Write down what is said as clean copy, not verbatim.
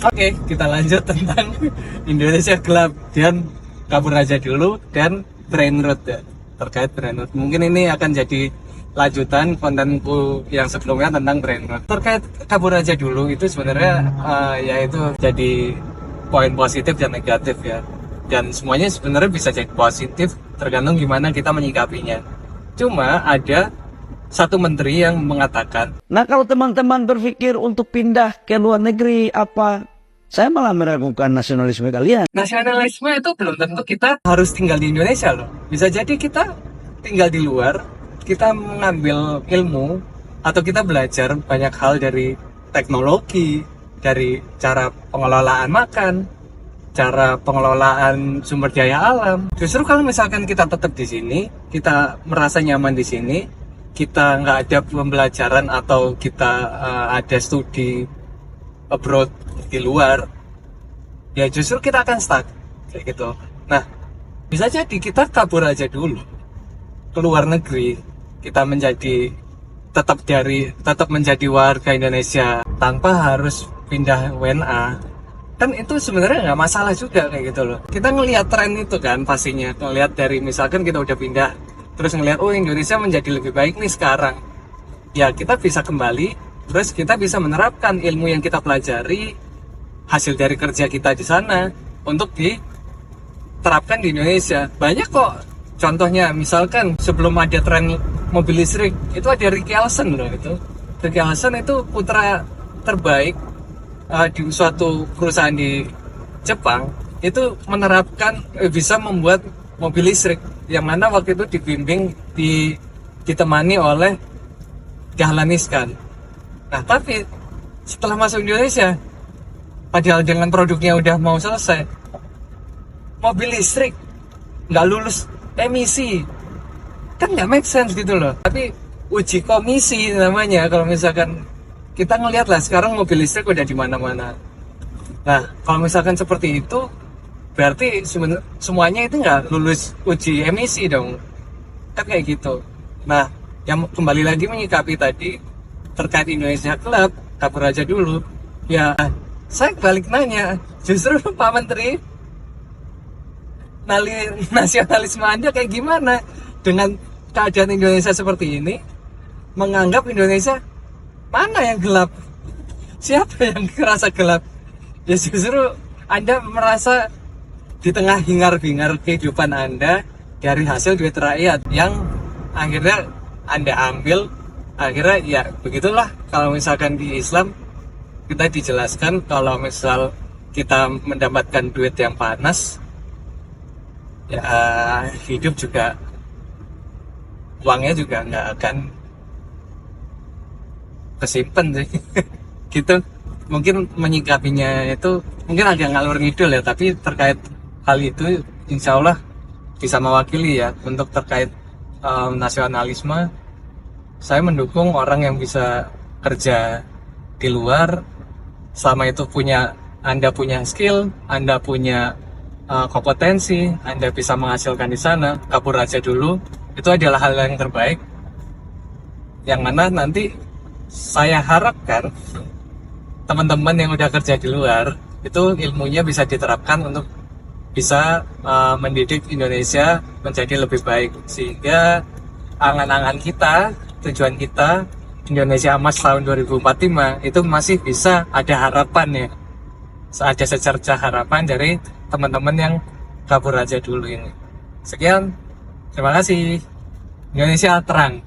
Oke, kita lanjut tentang Indonesia gelap dan kabur aja dulu dan brain rot ya. Terkait brain rot, mungkin ini akan jadi lanjutan kontenku yang sebelumnya tentang brain rot. Terkait kabur aja dulu itu sebenarnya yaitu jadi poin positif dan negatif ya. Dan semuanya sebenarnya bisa jadi positif tergantung gimana kita menyikapinya. Cuma ada satu menteri yang mengatakan, nah kalau teman-teman berpikir untuk pindah ke luar negeri saya malah meragukan nasionalisme kalian. nasionalisme itu belum tentu kita harus tinggal di Indonesia loh. Bisa jadi kita tinggal di luar, kita mengambil ilmu atau kita belajar banyak hal dari teknologi, dari cara pengelolaan makan, cara pengelolaan sumber daya alam. Justru kalau misalkan kita tetap di sini, kita merasa nyaman di sini, kita nggak ada pembelajaran atau kita ada studi abroad di luar, ya justru kita akan stuck kayak gitu. Nah, bisa jadi kita kabur aja dulu ke luar negeri, kita tetap menjadi warga Indonesia tanpa harus pindah WNA. Kan itu sebenarnya nggak masalah juga kayak gitu loh. Kita ngelihat tren itu kan pastinya, ngelihat dari misalkan kita udah pindah terus ngelihat oh Indonesia menjadi lebih baik nih sekarang, ya kita bisa kembali, terus kita bisa menerapkan ilmu yang kita pelajari hasil dari kerja kita di sana untuk diterapkan di Indonesia. Banyak kok contohnya, misalkan sebelum ada tren mobil listrik itu ada Ricky Elson loh. Itu Ricky Elson itu putra terbaik di suatu perusahaan di Jepang, itu menerapkan bisa membuat mobil listrik yang mana waktu itu ditemani oleh Dahlan Iskan. Nah tapi setelah masuk Indonesia, padahal dengan produknya udah mau selesai, mobil listrik nggak lulus emisi, kan nggak make sense gitu loh. Tapi uji komisi namanya, kalau misalkan kita ngelihat lah sekarang mobil listrik udah di mana-mana. Nah kalau misalkan seperti itu, berarti semuanya itu nggak lulus uji emisi dong, kan kayak gitu. Nah, yang kembali lagi menyikapi tadi terkait Indonesia gelap, kabur aja dulu. Ya, saya balik nanya, justru Pak Menteri, nasionalisme Anda kayak gimana dengan keadaan Indonesia seperti ini? Menganggap Indonesia mana yang gelap? Siapa yang merasa gelap? Ya justru Anda merasa di tengah hingar-bingar kehidupan Anda dari hasil duit rakyat yang akhirnya Anda ambil. Akhirnya ya begitulah. Kalau misalkan di Islam kita dijelaskan kalau misal kita mendapatkan duit yang panas, ya hidup juga, uangnya juga nggak akan kesimpan sih. Gitu. Mungkin menyikapinya itu mungkin agak ngalur ngidul ya, tapi terkait hal itu insya Allah bisa mewakili ya. Untuk terkait nasionalisme, saya mendukung orang yang bisa kerja di luar selama itu Anda punya skill, Anda punya kompetensi, Anda bisa menghasilkan di sana. Kabur aja dulu, itu adalah hal yang terbaik, yang mana nanti saya harapkan teman-teman yang udah kerja di luar itu ilmunya bisa diterapkan untuk bisa mendidik Indonesia menjadi lebih baik, sehingga angan-angan kita, tujuan kita Indonesia Emas tahun 2045 itu masih bisa ada harapan ya, ada secercah harapan dari teman-teman yang kabur aja dulu ini. Sekian, terima kasih. Indonesia terang.